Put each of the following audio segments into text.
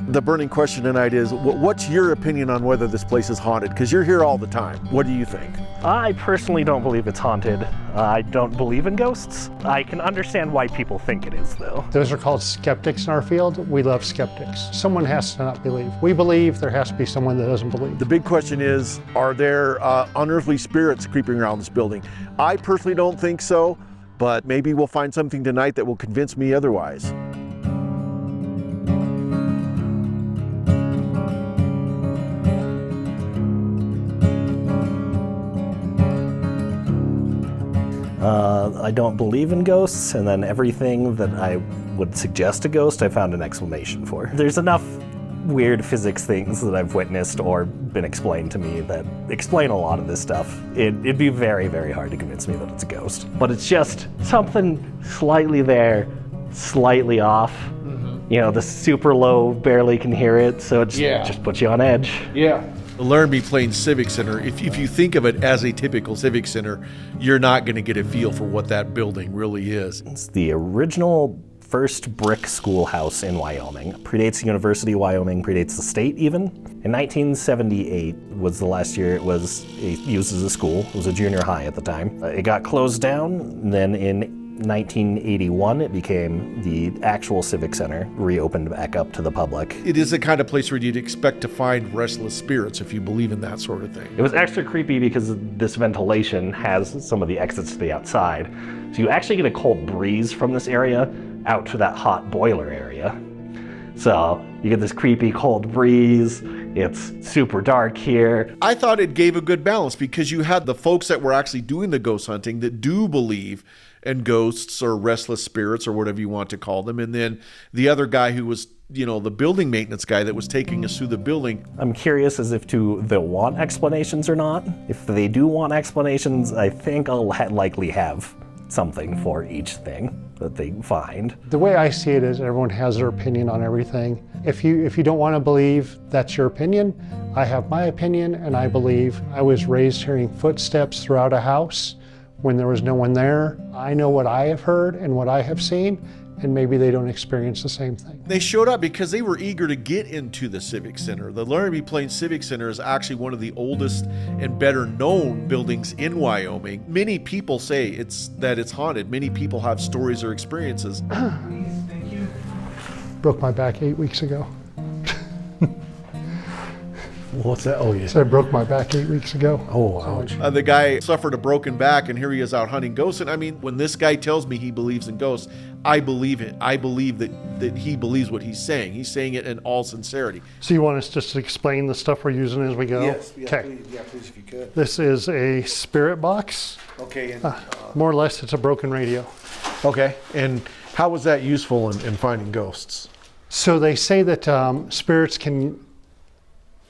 The burning question tonight is, what's your opinion on whether this place is haunted? Because you're here all the time. What do you think? I personally don't believe it's haunted. I don't believe in ghosts. I can understand why people think it is, though. Those are called skeptics in our field. We love skeptics. Someone has to not believe. We believe, there has to be someone that doesn't believe. The big question is, are there unearthly spirits creeping around this building? I personally don't think so, but maybe we'll find something tonight that will convince me otherwise. I don't believe in ghosts, and then everything that I would suggest a ghost, I found an explanation for. There's enough weird physics things that I've witnessed or been explained to me that explain a lot of this stuff. It'd be very, very hard to convince me that it's a ghost. But it's just something slightly there, slightly off. You know, the super low barely can hear it, so it just puts you on edge. Yeah. The Laramie Plains Civic Center, if you think of it as a typical civic center, you're not going to get a feel for what that building really is. It's the original first brick schoolhouse in Wyoming. Predates the University of Wyoming, predates the state even. In 1978 was the last year it was used as a school. It was a junior high at the time. It got closed down, and then in 1981, it became the actual Civic Center, reopened back up to the public. It is the kind of place where you'd expect to find restless spirits if you believe in that sort of thing. It was extra creepy because this ventilation has some of the exits to the outside. So you actually get a cold breeze from this area out to that hot boiler area. So you get this creepy cold breeze. It's super dark here. I thought it gave a good balance because you had the folks that were actually doing the ghost hunting that do believe in ghosts or restless spirits or whatever you want to call them. And then the other guy who was, the building maintenance guy that was taking us through the building. I'm curious as if they'll want explanations or not. If they do want explanations, I think I'll likely have something for each thing that they find. The way I see it is everyone has their opinion on everything. If you don't want to believe, that's your opinion. I have my opinion, and I believe I was raised hearing footsteps throughout a house when there was no one there. I know what I have heard and what I have seen, and maybe they don't experience the same thing. They showed up because they were eager to get into the Civic Center. The Laramie Plains Civic Center is actually one of the oldest and better known buildings in Wyoming. Many people say that it's haunted. Many people have stories or experiences. Thank you. Broke my back 8 weeks ago. What's that? Oh, yeah. So I broke my back 8 weeks ago. Oh, ouch. The guy suffered a broken back, and here he is out hunting ghosts. And I mean, when this guy tells me he believes in ghosts, I believe it. I believe that he believes what he's saying. He's saying it in all sincerity. So you want us just to explain the stuff we're using as we go? Yes. Yeah, okay. Please, if you could. This is a spirit box. Okay. And, more or less, it's a broken radio. Okay. And how was that useful in finding ghosts? So they say that spirits can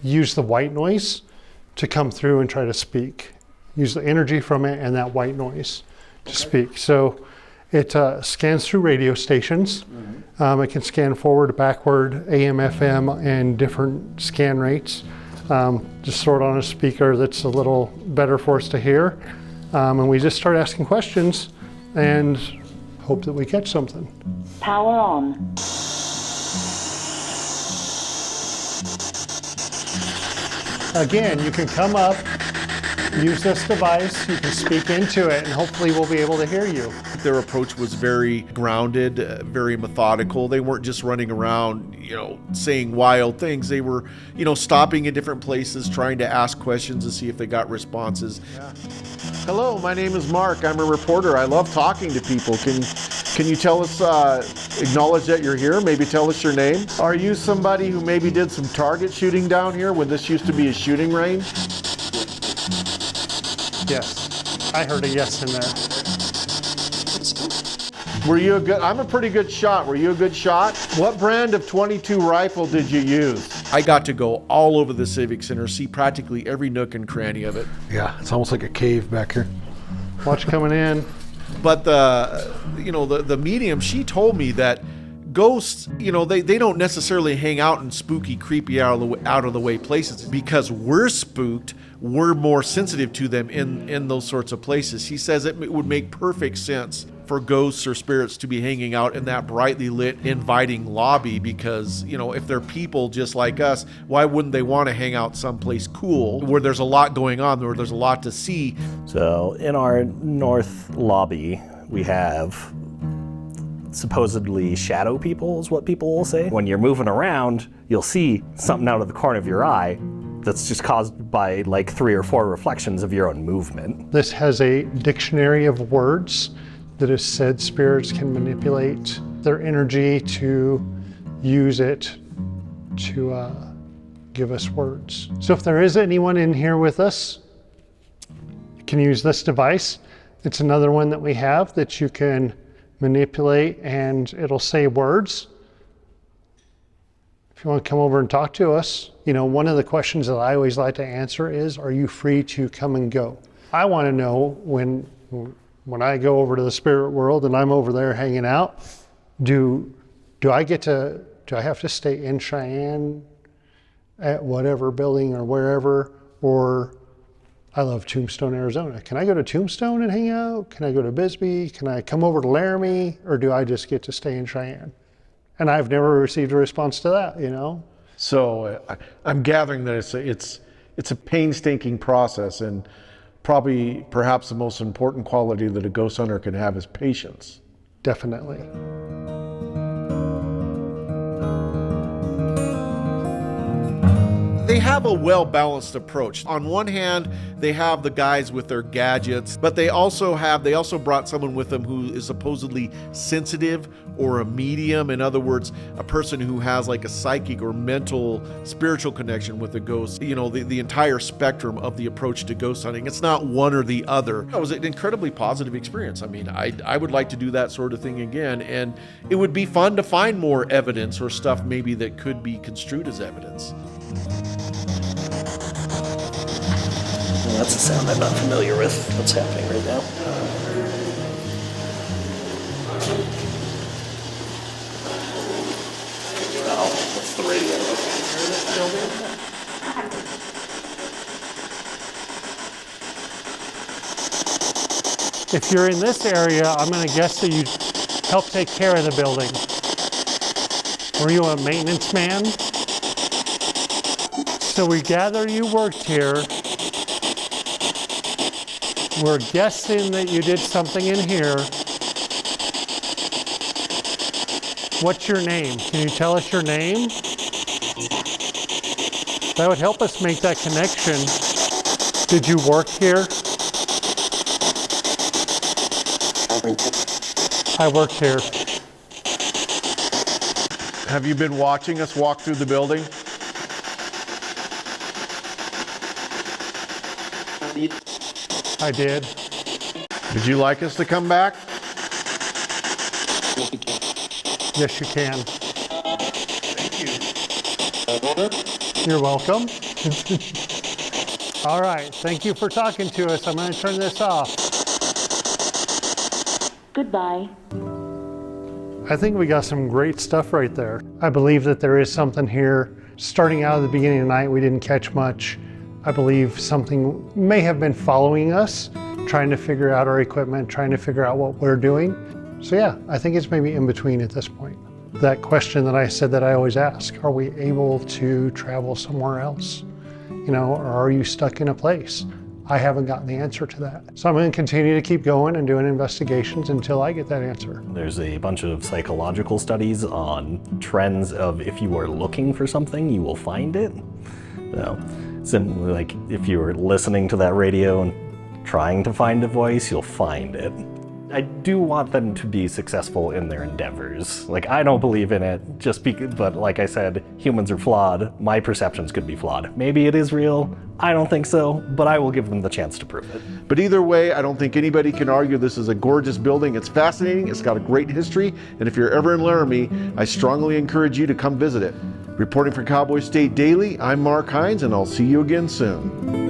use the white noise to come through and try to speak. Use the energy from it and that white noise to speak. So it scans through radio stations. Mm-hmm. It can scan forward, backward, AM, FM, and different scan rates. Just throw it on a speaker that's a little better for us to hear. And we just start asking questions and hope that we catch something. Power on. Again, you can come up, use this device, you can speak into it, and hopefully we'll be able to hear you. Their approach was very grounded, very methodical. They weren't just running around, saying wild things. They were, stopping in different places, trying to ask questions to see if they got responses. Yeah. Hello, my name is Mark. I'm a reporter. I love talking to people. Can you tell us, acknowledge that you're here? Maybe tell us your name. Are you somebody who maybe did some target shooting down here when this used to be a shooting range? Yes, I heard a yes in there. Were you I'm a pretty good shot. Were you a good shot? What brand of .22 rifle did you use? I got to go all over the Civic Center, see practically every nook and cranny of it. Yeah, it's almost like a cave back here. Watch coming in. But the medium, she told me that ghosts, they don't necessarily hang out in spooky, creepy, out of the way places. Because we're spooked, we're more sensitive to them in those sorts of places. He says it would make perfect sense for ghosts or spirits to be hanging out in that brightly lit, inviting lobby, because, you know, if they're people just like us, why wouldn't they want to hang out someplace cool where there's a lot going on, where there's a lot to see? So in our north lobby, we have supposedly shadow people, is what people will say. When you're moving around, you'll see something out of the corner of your eye that's just caused by like 3 or 4 reflections of your own movement. This has a dictionary of words that has said spirits can manipulate their energy to use it to give us words. So if there is anyone in here with us, you can use this device. It's another one that we have that you can manipulate and it'll say words. If you want to come over and talk to us, you know, one of the questions that I always like to answer is, are you free to come and go? I want to know when I go over to the spirit world and I'm over there hanging out, do I have to stay in Cheyenne at whatever building or wherever, or I love Tombstone, Arizona. Can I go to Tombstone and hang out? Can I go to Bisbee? Can I come over to Laramie, or do I just get to stay in Cheyenne? And I've never received a response to that, you know? So I'm gathering that it's a painstaking process, and perhaps the most important quality that a ghost hunter can have is patience. Definitely. They have a well-balanced approach. On one hand, they have the guys with their gadgets, but they also brought someone with them who is supposedly sensitive or a medium. In other words, a person who has like a psychic or mental, spiritual connection with the ghost. You know, the entire spectrum of the approach to ghost hunting. It's not one or the other. It was an incredibly positive experience. I mean, I would like to do that sort of thing again, and it would be fun to find more evidence or stuff maybe that could be construed as evidence. Well, that's a sound I'm not familiar with. What's happening right now? Oh, that's the radio. If you're in this area, I'm going to guess that you help take care of the building. Were you a maintenance man? So we gather you worked here. We're guessing that you did something in here. What's your name? Can you tell us your name? That would help us make that connection. Did you work here? I worked here. Have you been watching us walk through the building? I did. Would you like us to come back? Yes, you can. Thank you. You're welcome. All right. Thank you for talking to us. I'm going to turn this off. Goodbye. I think we got some great stuff right there. I believe that there is something here. Starting out at the beginning of the night, we didn't catch much. I believe something may have been following us, trying to figure out our equipment, trying to figure out what we're doing. So yeah, I think it's maybe in between at this point. That question that I said that I always ask, are we able to travel somewhere else? You know, or are you stuck in a place? I haven't gotten the answer to that. So I'm going to continue to keep going and doing investigations until I get that answer. There's a bunch of psychological studies on trends of if you are looking for something, you will find it. So, simply like if you were listening to that radio and trying to find a voice, you'll find it. I do want them to be successful in their endeavors. Like, I don't believe in it, but like I said, humans are flawed. My perceptions could be flawed. Maybe it is real. I don't think so, but I will give them the chance to prove it. But either way, I don't think anybody can argue this is a gorgeous building. It's fascinating, it's got a great history, and if you're ever in Laramie, I strongly encourage you to come visit it. Reporting for Cowboy State Daily, I'm Mark Heinz, and I'll see you again soon.